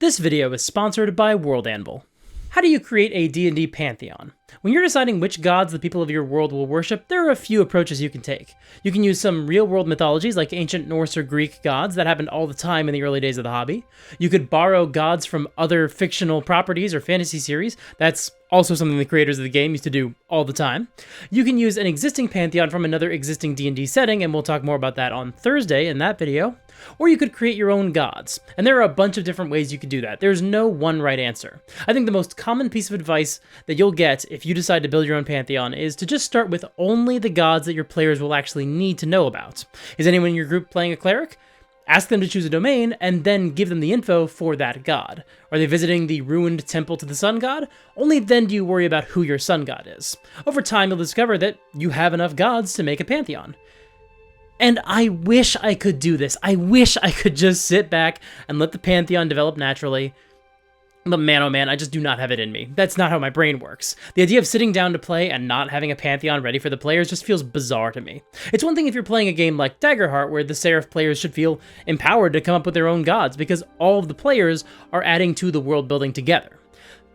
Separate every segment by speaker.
Speaker 1: This video is sponsored by World Anvil. How do you create a D&D pantheon? When you're deciding which gods the people of your world will worship, there are a few approaches you can take. You can use some real-world mythologies like ancient Norse or Greek gods that happened all the time in the early days of the hobby. You could borrow gods from other fictional properties or fantasy series. That's also something the creators of the game used to do all the time. You can use an existing pantheon from another existing D&D setting, and we'll talk more about that on Thursday in that video. Or you could create your own gods, and there are a bunch of different ways you could do that. There's no one right answer. I think the most common piece of advice that you'll get if you decide to build your own pantheon is to just start with only the gods that your players will actually need to know about. Is anyone in your group playing a cleric? Ask them to choose a domain, and then give them the info for that god. Are they visiting the ruined temple to the sun god? Only then do you worry about who your sun god is. Over time, you'll discover that you have enough gods to make a pantheon. And I wish I could do this. I wish I could just sit back and let the pantheon develop naturally. But man, oh man, I just do not have it in me. That's not how my brain works. The idea of sitting down to play and not having a pantheon ready for the players just feels bizarre to me. It's one thing if you're playing a game like Daggerheart, where the Seraph players should feel empowered to come up with their own gods, because all of the players are adding to the world building together.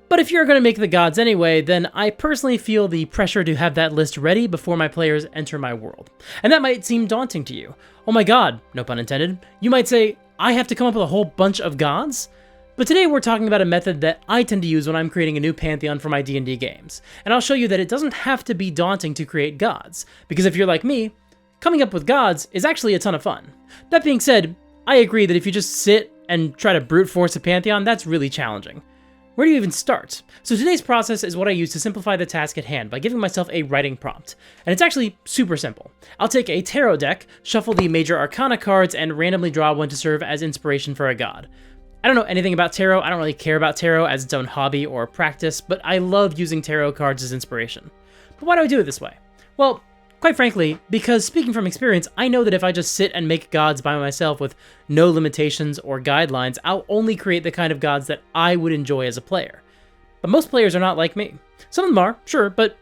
Speaker 1: But if you're going to make the gods anyway, then I personally feel the pressure to have that list ready before my players enter my world. And that might seem daunting to you. Oh my god, no pun intended. You might say, I have to come up with a whole bunch of gods? But today we're talking about a method that I tend to use when I'm creating a new pantheon for my D&D games. And I'll show you that it doesn't have to be daunting to create gods, because if you're like me, coming up with gods is actually a ton of fun. That being said, I agree that if you just sit and try to brute force a pantheon, that's really challenging. Where do you even start? So today's process is what I use to simplify the task at hand by giving myself a writing prompt. And it's actually super simple. I'll take a tarot deck, shuffle the major arcana cards, and randomly draw one to serve as inspiration for a god. I don't know anything about tarot, I don't really care about tarot as its own hobby or practice, but I love using tarot cards as inspiration. But why do I do it this way? Well, quite frankly, because speaking from experience, I know that if I just sit and make gods by myself with no limitations or guidelines, I'll only create the kind of gods that I would enjoy as a player. But most players are not like me. Some of them are, sure, but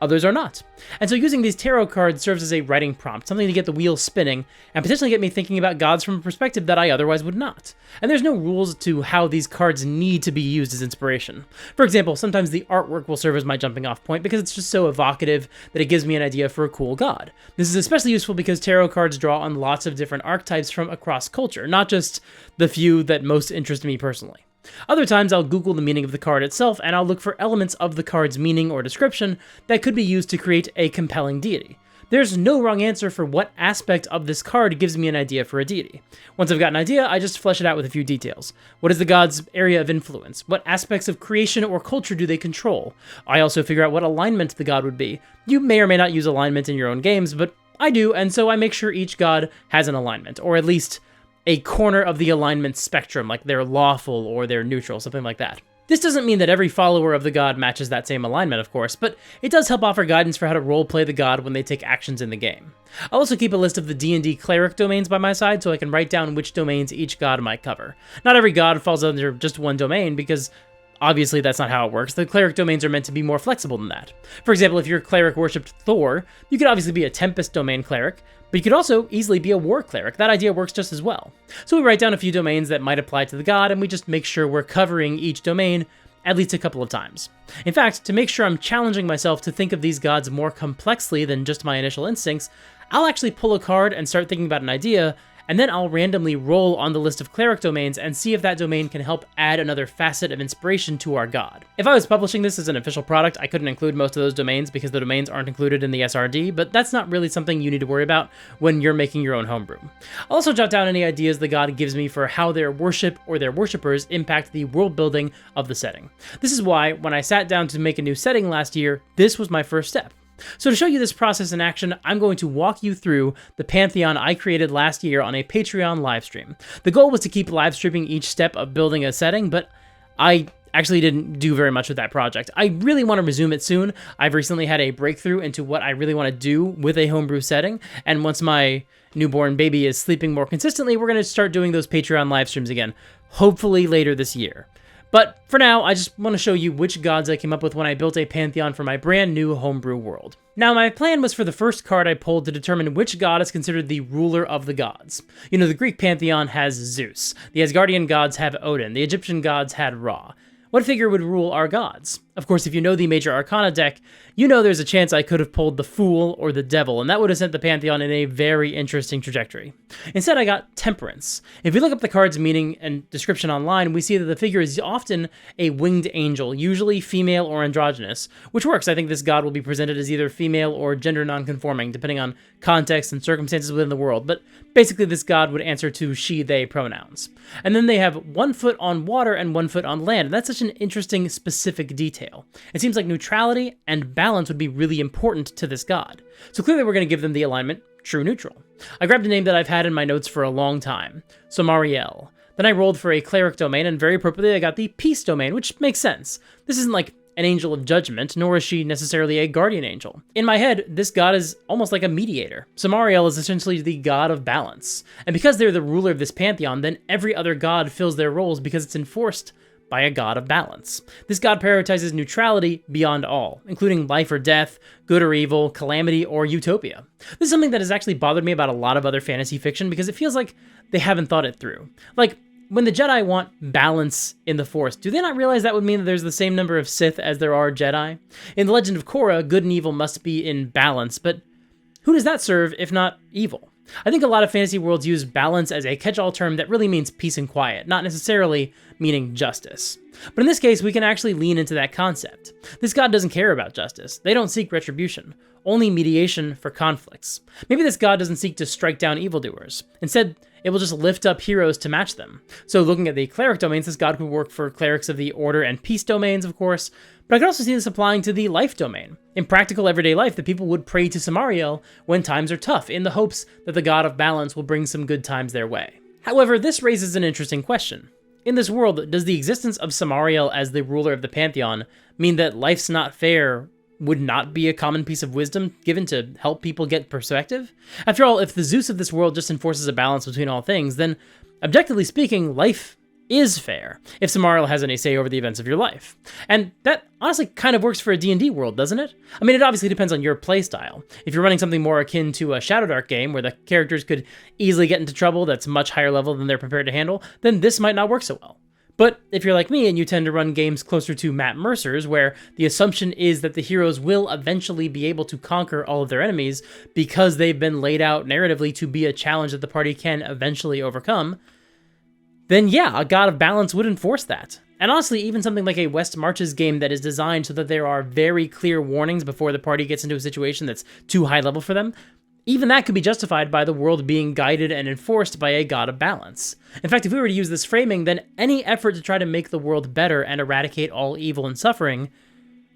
Speaker 1: others are not. And so using these tarot cards serves as a writing prompt, something to get the wheel spinning, and potentially get me thinking about gods from a perspective that I otherwise would not. And there's no rules to how these cards need to be used as inspiration. For example, sometimes the artwork will serve as my jumping off point because it's just so evocative that it gives me an idea for a cool god. This is especially useful because tarot cards draw on lots of different archetypes from across culture, not just the few that most interest me personally. Other times I'll Google the meaning of the card itself, and I'll look for elements of the card's meaning or description that could be used to create a compelling deity. There's no wrong answer for what aspect of this card gives me an idea for a deity. Once I've got an idea, I just flesh it out with a few details. What is the god's area of influence? What aspects of creation or culture do they control? I also figure out what alignment the god would be. You may or may not use alignment in your own games, but I do, and so I make sure each god has an alignment, or at least a corner of the alignment spectrum, like they're lawful or they're neutral, something like that. This doesn't mean that every follower of the god matches that same alignment, of course, but it does help offer guidance for how to roleplay the god when they take actions in the game. I'll also keep a list of the D&D cleric domains by my side so I can write down which domains each god might cover. Not every god falls under just one domain, because obviously that's not how it works. The cleric domains are meant to be more flexible than that. For example, if your cleric worshipped Thor, you could obviously be a Tempest domain cleric, but you could also easily be a war cleric. That idea works just as well. So we write down a few domains that might apply to the god, and we just make sure we're covering each domain at least a couple of times. In fact, to make sure I'm challenging myself to think of these gods more complexly than just my initial instincts, I'll actually pull a card and start thinking about an idea, and then I'll randomly roll on the list of cleric domains and see if that domain can help add another facet of inspiration to our god. If I was publishing this as an official product, I couldn't include most of those domains because the domains aren't included in the SRD, but that's not really something you need to worry about when you're making your own homebrew. I'll also jot down any ideas the god gives me for how their worship or their worshippers impact the world building of the setting. This is why, when I sat down to make a new setting last year, this was my first step. So to show you this process in action, I'm going to walk you through the pantheon I created last year on a Patreon livestream. The goal was to keep live streaming each step of building a setting, but I actually didn't do very much with that project. I really want to resume it soon. I've recently had a breakthrough into what I really want to do with a homebrew setting, and once my newborn baby is sleeping more consistently, we're going to start doing those Patreon live streams again, hopefully later this year. But for now, I just want to show you which gods I came up with when I built a pantheon for my brand new homebrew world. Now, my plan was for the first card I pulled to determine which god is considered the ruler of the gods. You know, the Greek pantheon has Zeus, the Asgardian gods have Odin, the Egyptian gods had Ra. What figure would rule our gods? Of course, if you know the Major Arcana deck, you know there's a chance I could have pulled the Fool or the Devil, and that would have sent the Pantheon in a very interesting trajectory. Instead, I got Temperance. If we look up the card's meaning and description online, we see that the figure is often a winged angel, usually female or androgynous, which works. I think this god will be presented as either female or gender non-conforming, depending on context and circumstances within the world, but basically this god would answer to she, they pronouns. And then they have 1 foot on water and 1 foot on land, and that's such an interesting, specific detail. It seems like neutrality and balance would be really important to this god. So clearly we're going to give them the alignment true neutral. I grabbed a name that I've had in my notes for a long time, Somariel. Then I rolled for a cleric domain, and very appropriately I got the peace domain, which makes sense. This isn't like an angel of judgment, nor is she necessarily a guardian angel. In my head, this god is almost like a mediator. Somariel is essentially the god of balance. And because they're the ruler of this pantheon, then every other god fills their roles because it's enforced by a god of balance. This god prioritizes neutrality beyond all, including life or death, good or evil, calamity or utopia. This is something that has actually bothered me about a lot of other fantasy fiction because it feels like they haven't thought it through. Like, when the Jedi want balance in the Force, do they not realize that would mean that there's the same number of Sith as there are Jedi? In The Legend of Korra, good and evil must be in balance, but who does that serve if not evil? I think a lot of fantasy worlds use balance as a catch-all term that really means peace and quiet, not necessarily meaning justice. But in this case, we can actually lean into that concept. This god doesn't care about justice. They don't seek retribution, only mediation for conflicts. Maybe this god doesn't seek to strike down evildoers. Instead, it will just lift up heroes to match them. So looking at the cleric domains, this god could work for clerics of the order and peace domains, of course, but I could also see this applying to the life domain. In practical everyday life, the people would pray to Somariel when times are tough, in the hopes that the god of balance will bring some good times their way. However, this raises an interesting question. In this world, does the existence of Somariel as the ruler of the Pantheon mean that life's not fair would not be a common piece of wisdom given to help people get perspective? After all, if the Zeus of this world just enforces a balance between all things, then, objectively speaking, life is fair, if Somariel has any say over the events of your life. And that honestly kind of works for a D&D world, doesn't it? I mean, it obviously depends on your playstyle. If you're running something more akin to a Shadowdark game, where the characters could easily get into trouble that's much higher level than they're prepared to handle, then this might not work so well. But if you're like me and you tend to run games closer to Matt Mercer's, where the assumption is that the heroes will eventually be able to conquer all of their enemies because they've been laid out narratively to be a challenge that the party can eventually overcome, then yeah, a god of balance would enforce that. And honestly, even something like a West Marches game that is designed so that there are very clear warnings before the party gets into a situation that's too high level for them, even that could be justified by the world being guided and enforced by a god of balance. In fact, if we were to use this framing, then any effort to try to make the world better and eradicate all evil and suffering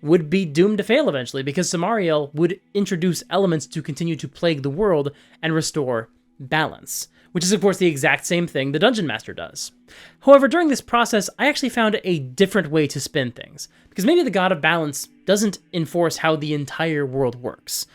Speaker 1: would be doomed to fail eventually, because Somariel would introduce elements to continue to plague the world and restore balance, which is of course the exact same thing the Dungeon Master does. However, during this process, I actually found a different way to spin things, because maybe the god of balance doesn't enforce how the entire world works.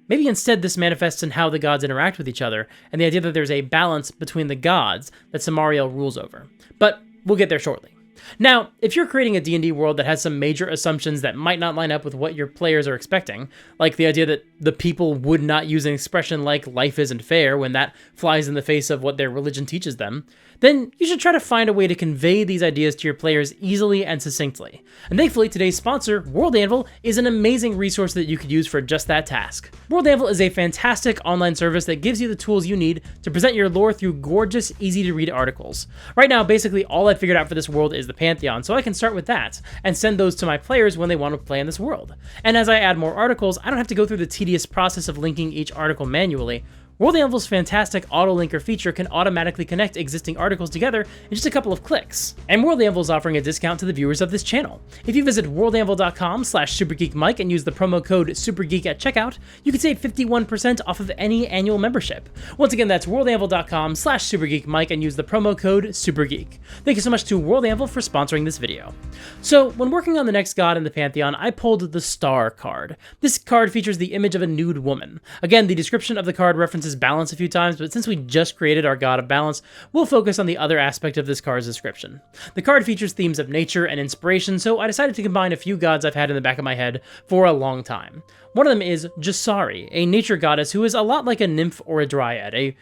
Speaker 1: Maybe instead this manifests in how the gods interact with each other, and the idea that there's a balance between the gods that Somariel rules over. But we'll get there shortly. Now, if you're creating a D&D world that has some major assumptions that might not line up with what your players are expecting, like the idea that the people would not use an expression like life isn't fair when that flies in the face of what their religion teaches them, then you should try to find a way to convey these ideas to your players easily and succinctly. And thankfully, today's sponsor, World Anvil, is an amazing resource that you could use for just that task. World Anvil is a fantastic online service that gives you the tools you need to present your lore through gorgeous, easy-to-read articles. Right now, basically all I figured out for this world is the Pantheon, so I can start with that and send those to my players when they want to play in this world. And as I add more articles, I don't have to go through the tedious process of linking each article manually. World Anvil's fantastic auto-linker feature can automatically connect existing articles together in just a couple of clicks. And World Anvil is offering a discount to the viewers of this channel. If you visit worldanvil.com/supergeekmike and use the promo code SUPERGEEK at checkout, you can save 51% off of any annual membership. Once again, that's worldanvil.com/supergeekmike and use the promo code SUPERGEEK. Thank you so much to World Anvil for sponsoring this video. So, when working on the next god in the Pantheon, I pulled the Star card. This card features the image of a nude woman. Again, the description of the card references references balance a few times, but since we just created our god of balance, we'll focus on the other aspect of this card's description. The card features themes of nature and inspiration, so I decided to combine a few gods I've had in the back of my head for a long time. One of them is Jasari, a nature goddess who is a lot like a nymph or a dryad, a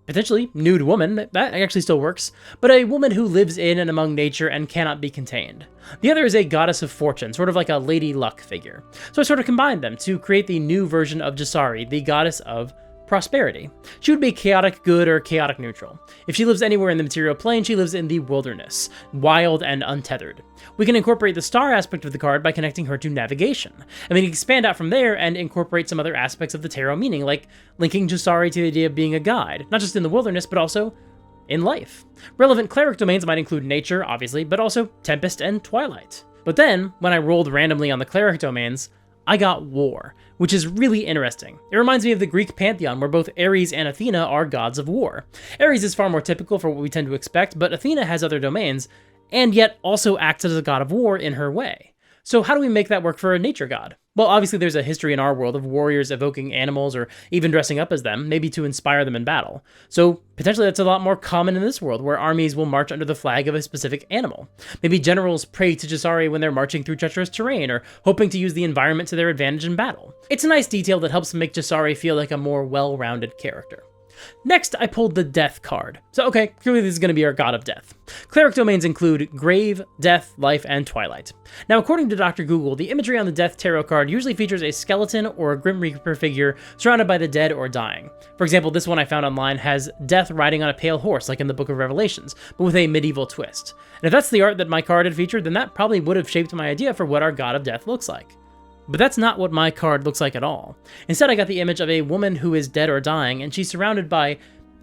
Speaker 1: potentially nude woman, that actually still works, but a woman who lives in and among nature and cannot be contained. The other is a goddess of fortune, sort of like a Lady Luck figure. So I sort of combined them to create the new version of Jasari, the goddess of prosperity. She would be chaotic good or chaotic neutral. If she lives anywhere in the material plane, she lives in the wilderness, wild and untethered. We can incorporate the star aspect of the card by connecting her to navigation, and we can expand out from there and incorporate some other aspects of the tarot meaning, like linking Jasari to the idea of being a guide, not just in the wilderness, but also in life. Relevant cleric domains might include nature, obviously, but also tempest and twilight. But then, when I rolled randomly on the cleric domains, I got war, which is really interesting. It reminds me of the Greek Pantheon, where both Ares and Athena are gods of war. Ares is far more typical for what we tend to expect, but Athena has other domains, and yet also acts as a god of war in her way. So how do we make that work for a nature god? Well, obviously there's a history in our world of warriors evoking animals or even dressing up as them, maybe to inspire them in battle. So potentially that's a lot more common in this world, where armies will march under the flag of a specific animal. Maybe generals pray to Jasari when they're marching through treacherous terrain or hoping to use the environment to their advantage in battle. It's a nice detail that helps make Jasari feel like a more well-rounded character. Next, I pulled the Death card. So okay, clearly this is going to be our god of death. Cleric domains include Grave, Death, Life, and Twilight. Now, according to Dr. Google, the imagery on the Death tarot card usually features a skeleton or a Grim Reaper figure surrounded by the dead or dying. For example, this one I found online has Death riding on a pale horse, like in the Book of Revelations, but with a medieval twist. And if that's the art that my card had featured, then that probably would have shaped my idea for what our god of death looks like. But that's not what my card looks like at all. Instead, I got the image of a woman who is dead or dying, and she's surrounded by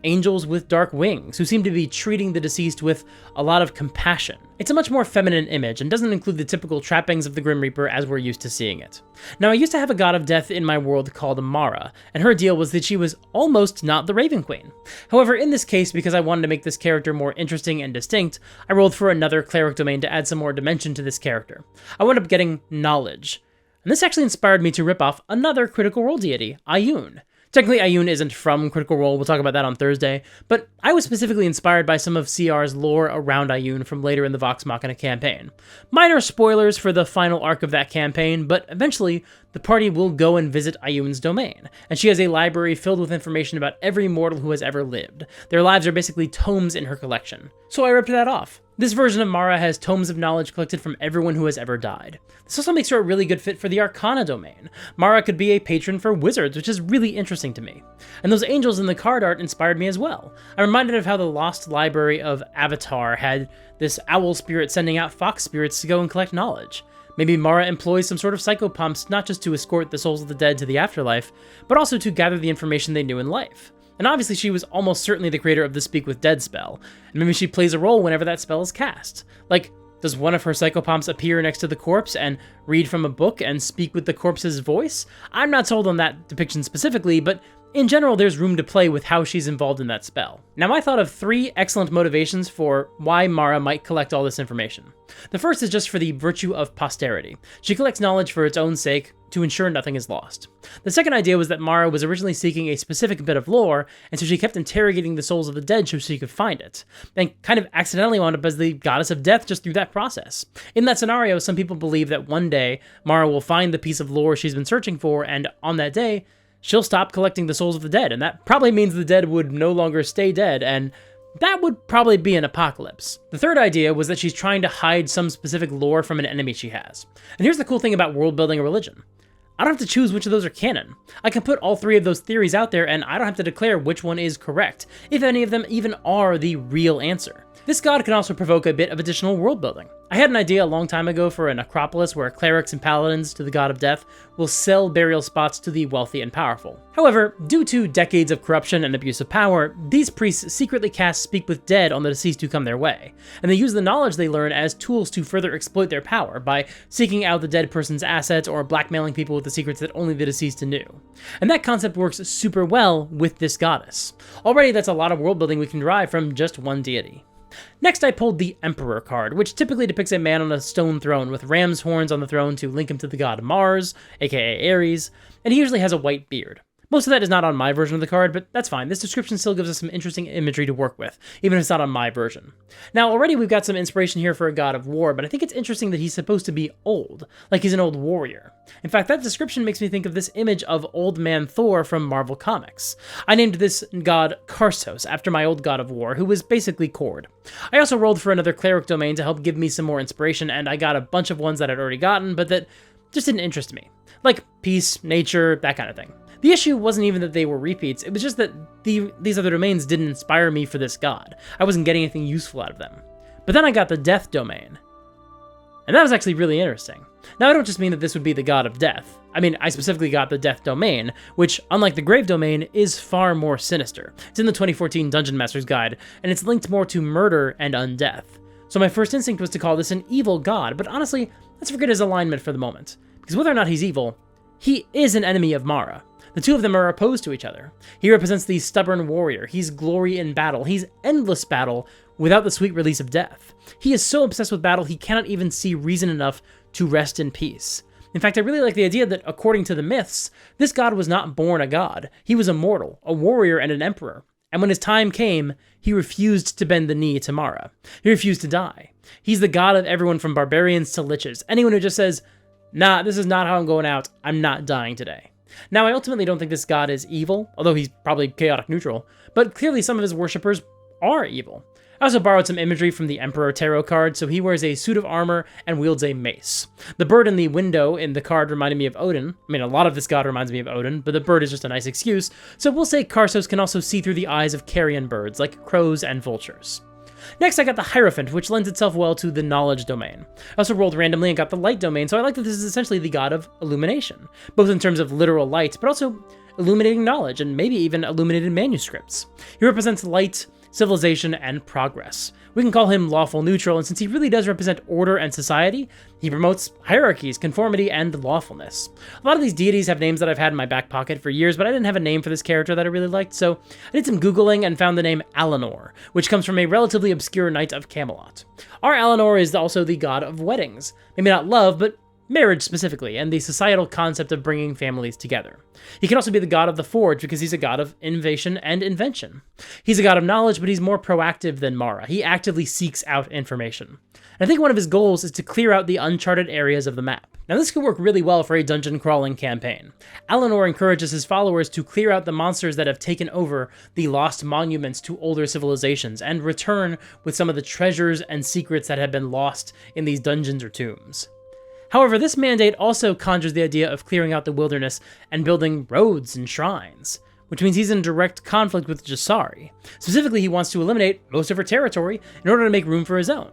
Speaker 1: angels with dark wings, who seem to be treating the deceased with a lot of compassion. It's a much more feminine image, and doesn't include the typical trappings of the Grim Reaper as we're used to seeing it. Now, I used to have a god of death in my world called Mara, and her deal was that she was almost not the Raven Queen. However, in this case, because I wanted to make this character more interesting and distinct, I rolled for another cleric domain to add some more dimension to this character. I wound up getting Knowledge. And this actually inspired me to rip off another Critical Role deity, Ioun. Technically, Ioun isn't from Critical Role, we'll talk about that on Thursday, but I was specifically inspired by some of CR's lore around Ioun from later in the Vox Machina campaign. Minor spoilers for the final arc of that campaign, but eventually, the party will go and visit Ioun's domain, and she has a library filled with information about every mortal who has ever lived. Their lives are basically tomes in her collection. So I ripped that off. This version of Mara has tomes of knowledge collected from everyone who has ever died. This also makes her a really good fit for the Arcana domain. Mara could be a patron for wizards, which is really interesting to me. And those angels in the card art inspired me as well. I'm reminded of how the Lost Library of Avatar had this owl spirit sending out fox spirits to go and collect knowledge. Maybe Mara employs some sort of psychopomps not just to escort the souls of the dead to the afterlife, but also to gather the information they knew in life. And obviously she was almost certainly the creator of the Speak with Dead spell, and maybe she plays a role whenever that spell is cast. Like, does one of her psychopomps appear next to the corpse and read from a book and speak with the corpse's voice? I'm not sold on that depiction specifically, but in general, there's room to play with how she's involved in that spell. Now, I thought of 3 excellent motivations for why Mara might collect all this information. The first is just for the virtue of posterity. She collects knowledge for its own sake, to ensure nothing is lost. The second idea was that Mara was originally seeking a specific bit of lore, and so she kept interrogating the souls of the dead so she could find it, and kind of accidentally wound up as the goddess of death just through that process. In that scenario, some people believe that one day, Mara will find the piece of lore she's been searching for, and on that day, she'll stop collecting the souls of the dead, and that probably means the dead would no longer stay dead, and that would probably be an apocalypse. The third idea was that she's trying to hide some specific lore from an enemy she has. And here's the cool thing about world-building a religion. I don't have to choose which of those are canon. I can put all 3 of those theories out there, and I don't have to declare which one is correct, if any of them even are the real answer. This god can also provoke a bit of additional world building. I had an idea a long time ago for an necropolis where clerics and paladins to the god of death will sell burial spots to the wealthy and powerful. However, due to decades of corruption and abuse of power, these priests secretly cast Speak with Dead on the deceased who come their way, and they use the knowledge they learn as tools to further exploit their power by seeking out the dead person's assets or blackmailing people with the secrets that only the deceased knew. And that concept works super well with this goddess. Already that's a lot of world building we can derive from just one deity. Next, I pulled the Emperor card, which typically depicts a man on a stone throne with ram's horns on the throne to link him to the god Mars, aka Ares, and he usually has a white beard. Most of that is not on my version of the card, but that's fine. This description still gives us some interesting imagery to work with, even if it's not on my version. Now, already we've got some inspiration here for a god of war, but I think it's interesting that he's supposed to be old, like he's an old warrior. In fact, that description makes me think of this image of Old Man Thor from Marvel Comics. I named this god Karsos, after my old god of war, who was basically Cord. I also rolled for another cleric domain to help give me some more inspiration, and I got a bunch of ones that I'd already gotten, but that just didn't interest me. Like peace, nature, that kind of thing. The issue wasn't even that they were repeats, it was just that these other domains didn't inspire me for this god. I wasn't getting anything useful out of them. But then I got the death domain. And that was actually really interesting. Now I don't just mean that this would be the god of death. I mean, I specifically got the death domain, which, unlike the grave domain, is far more sinister. It's in the 2014 Dungeon Master's Guide, and it's linked more to murder and undeath. So my first instinct was to call this an evil god, but honestly, let's forget his alignment for the moment. Because whether or not he's evil, he is an enemy of Mara. The two of them are opposed to each other. He represents the stubborn warrior. He's glory in battle. He's endless battle without the sweet release of death. He is so obsessed with battle, he cannot even see reason enough to rest in peace. In fact, I really like the idea that, according to the myths, this god was not born a god. He was a mortal, a warrior, and an emperor. And when his time came, he refused to bend the knee to Mara. He refused to die. He's the god of everyone from barbarians to liches. Anyone who just says, nah, this is not how I'm going out, I'm not dying today. Now, I ultimately don't think this god is evil, although he's probably chaotic neutral, but clearly some of his worshippers are evil. I also borrowed some imagery from the Emperor Tarot card, so he wears a suit of armor and wields a mace. The bird in the window in the card reminded me of Odin. I mean, a lot of this god reminds me of Odin, but the bird is just a nice excuse, so we'll say Karsos can also see through the eyes of carrion birds, like crows and vultures. Next, I got the Hierophant, which lends itself well to the knowledge domain. I also rolled randomly and got the light domain, so I like that this is essentially the god of illumination, both in terms of literal light, but also illuminating knowledge, and maybe even illuminated manuscripts. He represents light, civilization, and progress. We can call him lawful neutral, and since he really does represent order and society, he promotes hierarchies, conformity, and lawfulness. A lot of these deities have names that I've had in my back pocket for years, but I didn't have a name for this character that I really liked, so I did some Googling and found the name Alanor, which comes from a relatively obscure knight of Camelot. Our Alanor is also the god of weddings. Maybe not love, but marriage specifically, and the societal concept of bringing families together. He can also be the god of the forge because he's a god of innovation and invention. He's a god of knowledge, but he's more proactive than Mara. He actively seeks out information. And I think one of his goals is to clear out the uncharted areas of the map. Now this could work really well for a dungeon crawling campaign. Alanor encourages his followers to clear out the monsters that have taken over the lost monuments to older civilizations and return with some of the treasures and secrets that have been lost in these dungeons or tombs. However, this mandate also conjures the idea of clearing out the wilderness and building roads and shrines, which means he's in direct conflict with Jasari. Specifically, he wants to eliminate most of her territory in order to make room for his own.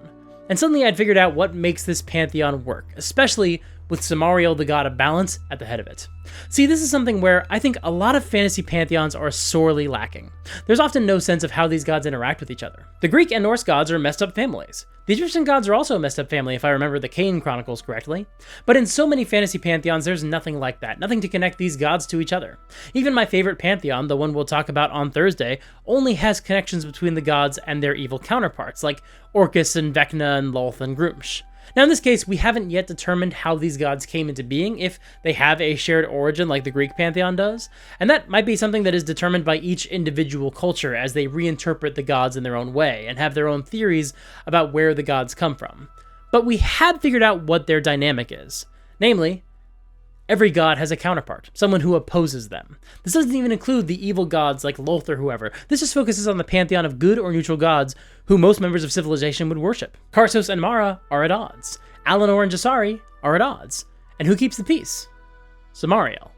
Speaker 1: And suddenly I'd figured out what makes this pantheon work, especially with Samariel, the god of balance, at the head of it. See, this is something where I think a lot of fantasy pantheons are sorely lacking. There's often no sense of how these gods interact with each other. The Greek and Norse gods are messed up families. The Egyptian gods are also a messed up family, if I remember the Cain Chronicles correctly. But in so many fantasy pantheons, there's nothing like that, nothing to connect these gods to each other. Even my favorite pantheon, the one we'll talk about on Thursday, only has connections between the gods and their evil counterparts, like Orcus and Vecna and Lolth and Grumsh. Now in this case, we haven't yet determined how these gods came into being, if they have a shared origin like the Greek pantheon does, and that might be something that is determined by each individual culture as they reinterpret the gods in their own way and have their own theories about where the gods come from. But we have figured out what their dynamic is. Namely, every god has a counterpart, someone who opposes them. This doesn't even include the evil gods like Lolth or whoever. This just focuses on the pantheon of good or neutral gods who most members of civilization would worship. Karsos and Mara are at odds. Alanor and Jasari are at odds. And who keeps the peace? Samariel.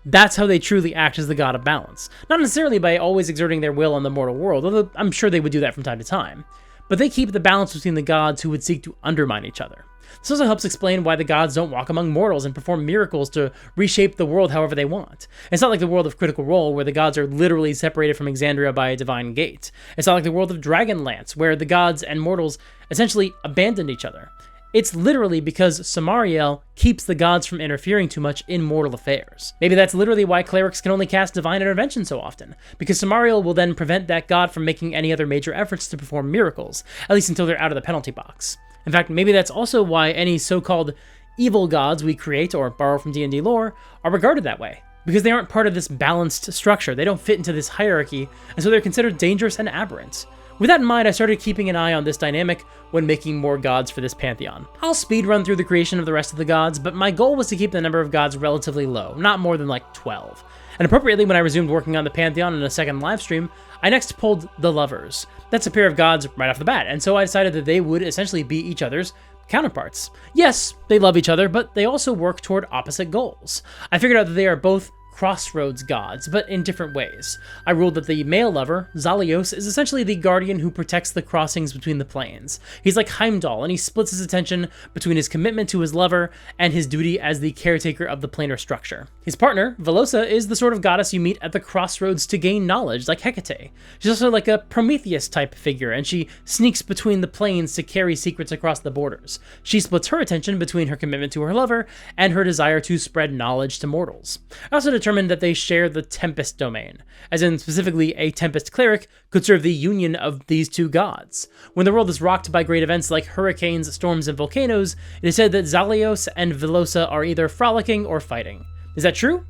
Speaker 1: That's how they truly act as the god of balance. Not necessarily by always exerting their will on the mortal world, although I'm sure they would do that from time to time. But they keep the balance between the gods who would seek to undermine each other. This also helps explain why the gods don't walk among mortals and perform miracles to reshape the world however they want. It's not like the world of Critical Role, where the gods are literally separated from Exandria by a divine gate. It's not like the world of Dragonlance, where the gods and mortals essentially abandoned each other. It's literally because Samariel keeps the gods from interfering too much in mortal affairs. Maybe that's literally why clerics can only cast divine intervention so often, because Samariel will then prevent that god from making any other major efforts to perform miracles, at least until they're out of the penalty box. In fact, maybe that's also why any so-called evil gods we create or borrow from D&D lore are regarded that way. because they aren't part of this balanced structure. They don't fit into this hierarchy, and so they're considered dangerous and aberrant. With that in mind, I started keeping an eye on this dynamic when making more gods for this pantheon. I'll speedrun through the creation of the rest of the gods, but my goal was to keep the number of gods relatively low, not more than like 12. And appropriately, when I resumed working on the pantheon in a second livestream, I next pulled the Lovers. That's a pair of gods right off the bat, and so I decided that they would essentially be each other's counterparts. Yes, they love each other, but they also work toward opposite goals. I figured out that they are both crossroads gods, but in different ways. I ruled that the male lover, Zalios, is essentially the guardian who protects the crossings between the planes. He's like Heimdall, and he splits his attention between his commitment to his lover and his duty as the caretaker of the planar structure. His partner, Velosa, is the sort of goddess you meet at the crossroads to gain knowledge, like Hecate. She's also like a Prometheus-type figure, and she sneaks between the planes to carry secrets across the borders. She splits her attention between her commitment to her lover and her desire to spread knowledge to mortals. I also determined that they share the Tempest domain, as in specifically a Tempest cleric could serve the union of these two gods. When the world is rocked by great events like hurricanes, storms, and volcanoes, it is said that Zalios and Velosa are either frolicking or fighting. Is that true?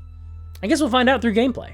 Speaker 1: I guess we'll find out through gameplay.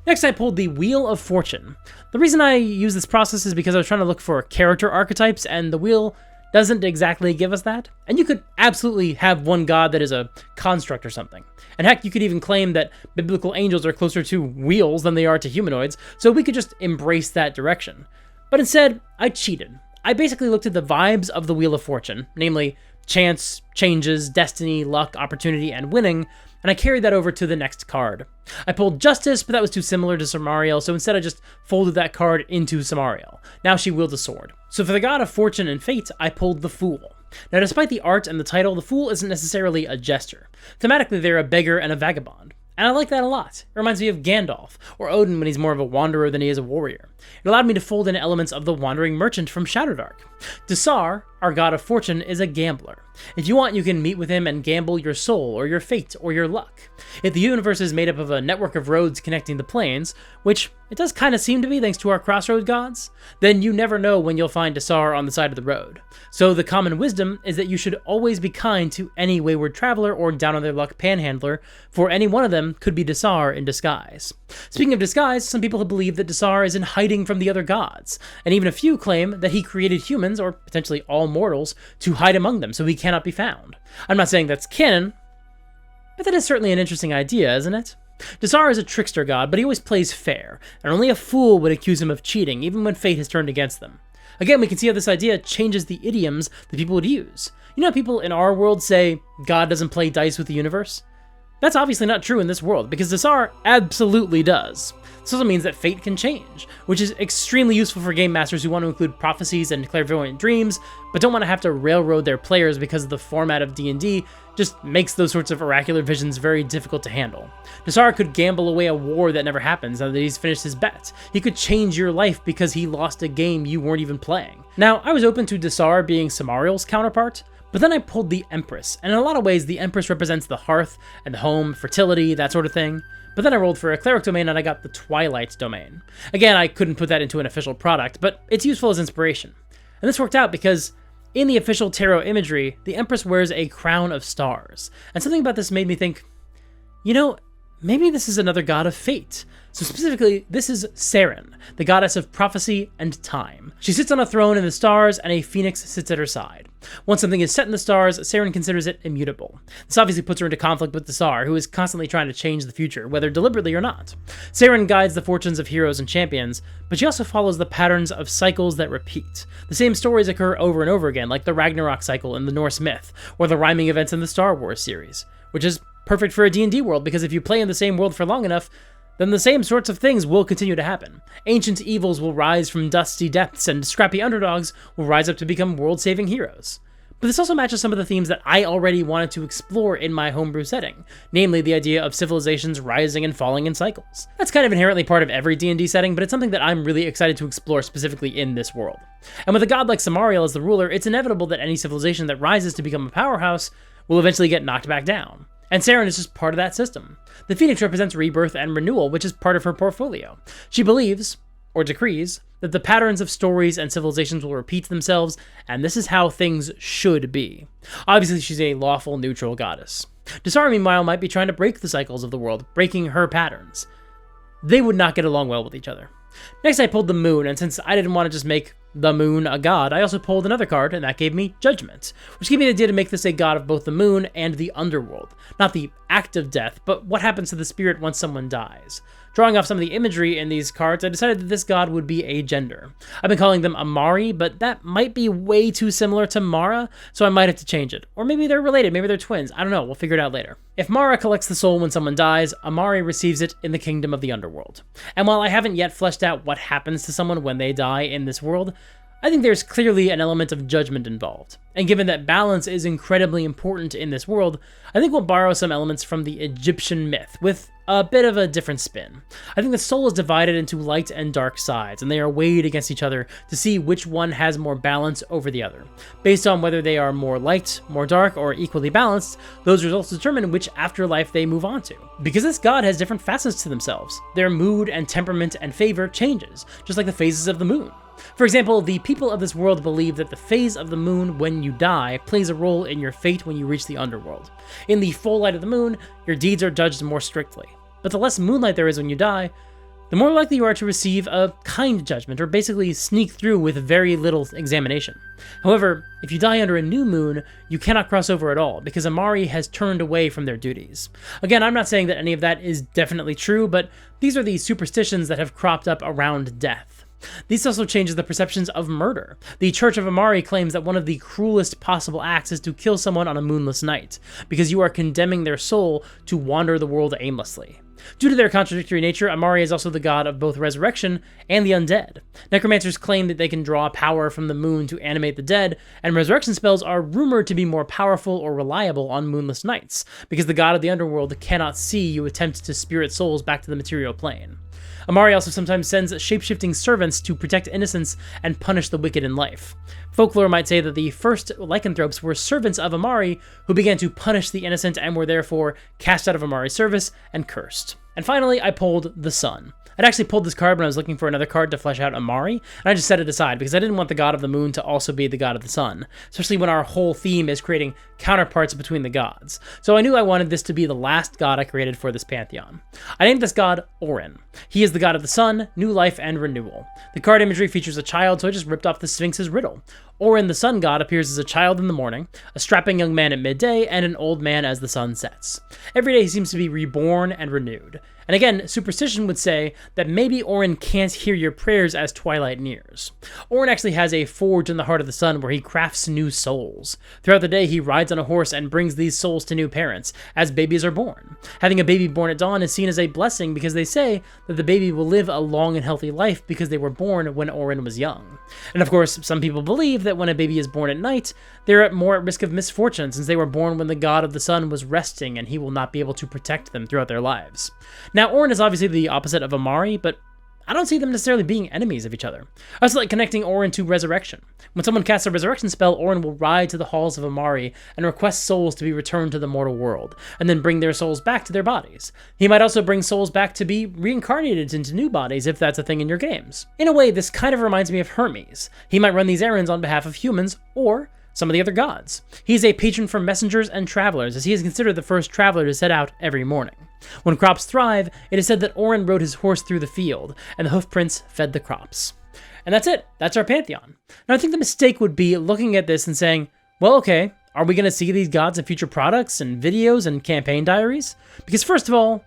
Speaker 1: Next, I pulled the Wheel of Fortune. The reason I use this process is because I was trying to look for character archetypes, and the wheel doesn't exactly give us that. And you could absolutely have one god that is a construct or something. And heck, you could even claim that biblical angels are closer to wheels than they are to humanoids, so we could just embrace that direction. But instead, I cheated. I basically looked at the vibes of the Wheel of Fortune, namely chance, changes, destiny, luck, opportunity, and winning, and I carried that over to the next card. I pulled Justice, but that was too similar to Samariel, so instead I just folded that card into Samariel. Now she wields a sword. So for the god of fortune and fate, I pulled the Fool. Now despite the art and the title, the Fool isn't necessarily a jester. Thematically, they're a beggar and a vagabond. And I like that a lot. It reminds me of Gandalf, or Odin when he's more of a wanderer than he is a warrior. It allowed me to fold in elements of the wandering merchant from Shadowdark. Desar, our god of fortune, is a gambler. If you want, you can meet with him and gamble your soul, or your fate, or your luck. If the universe is made up of a network of roads connecting the planes, which it does kind of seem to be thanks to our crossroad gods, then you never know when you'll find Desar on the side of the road. So the common wisdom is that you should always be kind to any wayward traveler or down on their luck panhandler, for any one of them could be Desar in disguise. Speaking of disguise, some people believe that Desar is in hiding from the other gods, and even a few claim that he created humans, or potentially all mortals, to hide among them so he cannot be found. I'm not saying that's canon, but that is certainly an interesting idea, isn't it? Desar is a trickster god, but he always plays fair, and only a fool would accuse him of cheating, even when fate has turned against them. Again, we can see how this idea changes the idioms that people would use. You know, people in our world say, God doesn't play dice with the universe? That's obviously not true in this world, because Desar absolutely does. This also means that fate can change, which is extremely useful for game masters who want to include prophecies and clairvoyant dreams, but don't want to have to railroad their players because the format of D&D just makes those sorts of oracular visions very difficult to handle. Desar could gamble away a war that never happens now that he's finished his bet. He could change your life because he lost a game you weren't even playing. Now, I was open to Desar being Samariel's counterpart, but then I pulled the Empress, and in a lot of ways the Empress represents the hearth and the home, fertility, that sort of thing. But then I rolled for a cleric domain and I got the Twilight domain. Again, I couldn't put that into an official product, but it's useful as inspiration. And this worked out because in the official tarot imagery, the Empress wears a crown of stars. And something about this made me think, you know, maybe this is another god of fate. So specifically, this is Seren, the goddess of prophecy and time. She sits on a throne in the stars, and a phoenix sits at her side. Once something is set in the stars, Seren considers it immutable. This obviously puts her into conflict with Desar, who is constantly trying to change the future, whether deliberately or not. Seren guides the fortunes of heroes and champions, but she also follows the patterns of cycles that repeat. The same stories occur over and over again, like the Ragnarok cycle in the Norse myth, or the rhyming events in the Star Wars series, which is perfect for a D&D world, because if you play in the same world for long enough, then the same sorts of things will continue to happen. Ancient evils will rise from dusty depths, and scrappy underdogs will rise up to become world-saving heroes. But this also matches some of the themes that I already wanted to explore in my homebrew setting, namely the idea of civilizations rising and falling in cycles. That's kind of inherently part of every D&D setting, but it's something that I'm really excited to explore specifically in this world. And with a god like Samariel as the ruler, it's inevitable that any civilization that rises to become a powerhouse will eventually get knocked back down. And Seren is just part of that system. The Phoenix represents rebirth and renewal, which is part of her portfolio. She believes, or decrees, that the patterns of stories and civilizations will repeat themselves, and this is how things should be. Obviously, she's a lawful, neutral goddess. Disara, meanwhile, might be trying to break the cycles of the world, breaking her patterns. They would not get along well with each other. Next, I pulled the moon, and since I didn't want to just make the moon a god, I also pulled another card, and that gave me Judgment, which gave me the idea to make this a god of both the moon and the underworld. Not the act of death, but what happens to the spirit once someone dies. Drawing off some of the imagery in these cards, I decided that this god would be a gender. I've been calling them Amari, but that might be way too similar to Mara, so I might have to change it. Or maybe they're related, maybe they're twins, I don't know, we'll figure it out later. If Mara collects the soul when someone dies, Amari receives it in the kingdom of the underworld. And while I haven't yet fleshed out what happens to someone when they die in this world, I think there's clearly an element of judgment involved. And given that balance is incredibly important in this world, I think we'll borrow some elements from the Egyptian myth, with a bit of a different spin. I think the soul is divided into light and dark sides, and they are weighed against each other to see which one has more balance over the other. Based on whether they are more light, more dark, or equally balanced, those results determine which afterlife they move on to. Because this god has different facets to themselves, their mood and temperament and favor changes, just like the phases of the moon. For example, the people of this world believe that the phase of the moon when you die plays a role in your fate when you reach the underworld. In the full light of the moon, your deeds are judged more strictly. But the less moonlight there is when you die, the more likely you are to receive a kind judgment, or basically sneak through with very little examination. However, if you die under a new moon, you cannot cross over at all, because Amari has turned away from their duties. Again, I'm not saying that any of that is definitely true, but these are the superstitions that have cropped up around death. This also changes the perceptions of murder. The Church of Amari claims that one of the cruelest possible acts is to kill someone on a moonless night, because you are condemning their soul to wander the world aimlessly. Due to their contradictory nature, Amari is also the god of both resurrection and the undead. Necromancers claim that they can draw power from the moon to animate the dead, and resurrection spells are rumored to be more powerful or reliable on moonless nights, because the god of the underworld cannot see you attempt to spirit souls back to the material plane. Amari also sometimes sends shape-shifting servants to protect innocence and punish the wicked in life. Folklore might say that the first lycanthropes were servants of Amari who began to punish the innocent and were therefore cast out of Amari's service and cursed. And finally, I pulled the sun. I'd actually pulled this card when I was looking for another card to flesh out Amari, and I just set it aside because I didn't want the god of the moon to also be the god of the sun, especially when our whole theme is creating counterparts between the gods. So I knew I wanted this to be the last god I created for this pantheon. I named this god Orin. He is the god of the sun, new life, and renewal. The card imagery features a child, so I just ripped off the Sphinx's riddle. Orin, the sun god, appears as a child in the morning, a strapping young man at midday, and an old man as the sun sets. Every day he seems to be reborn and renewed. And again, superstition would say that maybe Orin can't hear your prayers as twilight nears. Orin actually has a forge in the heart of the sun where he crafts new souls. Throughout the day, he rides on a horse and brings these souls to new parents, as babies are born. Having a baby born at dawn is seen as a blessing because they say that the baby will live a long and healthy life because they were born when Orin was young. And of course, some people believe that when a baby is born at night, they're more at risk of misfortune since they were born when the god of the sun was resting and he will not be able to protect them throughout their lives. Now, Orin is obviously the opposite of Amari, but I don't see them necessarily being enemies of each other. I also like connecting Orin to resurrection. When someone casts a resurrection spell, Orin will ride to the halls of Amari and request souls to be returned to the mortal world, and then bring their souls back to their bodies. He might also bring souls back to be reincarnated into new bodies if that's a thing in your games. In a way, this kind of reminds me of Hermes. He might run these errands on behalf of humans, or some of the other gods. He's a patron for messengers and travelers, as he is considered the first traveler to set out every morning. When crops thrive, it is said that Orin rode his horse through the field, and the hoofprints fed the crops. And that's it. That's our pantheon. Now, I think the mistake would be looking at this and saying, well, okay, are we going to see these gods in future products and videos and campaign diaries? Because first of all,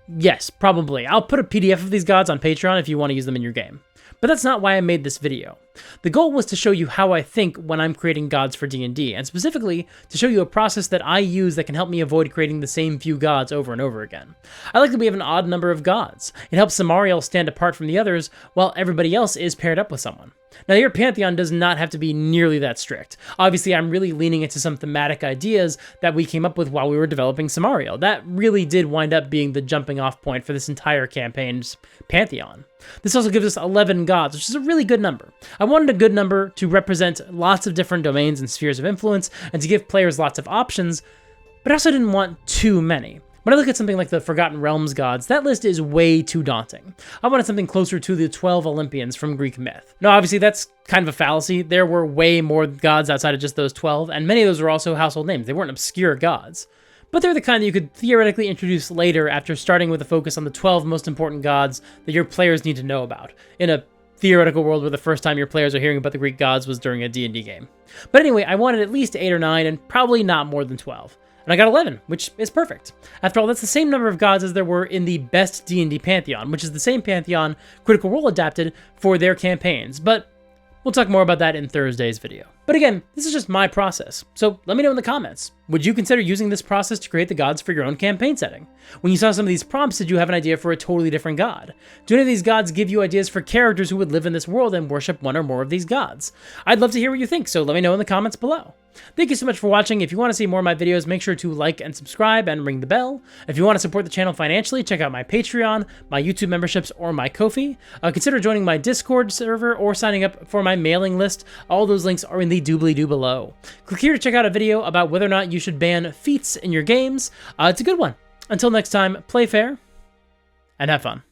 Speaker 1: yes, probably. I'll put a PDF of these gods on Patreon if you want to use them in your game. But that's not why I made this video. The goal was to show you how I think when I'm creating gods for D&D, and specifically to show you a process that I use that can help me avoid creating the same few gods over and over again. I like that we have an odd number of gods. It helps Samariel stand apart from the others, while everybody else is paired up with someone. Now, your pantheon does not have to be nearly that strict. Obviously, I'm really leaning into some thematic ideas that we came up with while we were developing Samariel. That really did wind up being the jumping off point for this entire campaign's pantheon. This also gives us 11 gods, which is a really good number. I wanted a good number to represent lots of different domains and spheres of influence, and to give players lots of options, but I also didn't want too many. When I look at something like the Forgotten Realms gods, that list is way too daunting. I wanted something closer to the 12 Olympians from Greek myth. Now, obviously, that's kind of a fallacy. There were way more gods outside of just those 12, and many of those were also household names. They weren't obscure gods. but they're the kind that you could theoretically introduce later after starting with a focus on the 12 most important gods that your players need to know about, in a theoretical world where the first time your players are hearing about the Greek gods was during a D&D game. But anyway, I wanted at least 8 or 9, and probably not more than 12. And I got 11, which is perfect. After all, that's the same number of gods as there were in the best D&D Pantheon, which is the same Pantheon Critical Role adapted for their campaigns, but we'll talk more about that in Thursday's video. But again, this is just my process, so let me know in the comments. Would you consider using this process to create the gods for your own campaign setting? When you saw some of these prompts, did you have an idea for a totally different god? Do any of these gods give you ideas for characters who would live in this world and worship one or more of these gods? I'd love to hear what you think, so let me know in the comments below. Thank you so much for watching. If you want to see more of my videos, make sure to like and subscribe and ring the bell. If you want to support the channel financially, check out my Patreon, my YouTube memberships, or my Ko-fi. Consider joining my Discord server or signing up for my mailing list. All those links are in the doobly-doo below. Click here to check out a video about whether or not you should ban feats in your games. It's a good one. Until next time, play fair and have fun.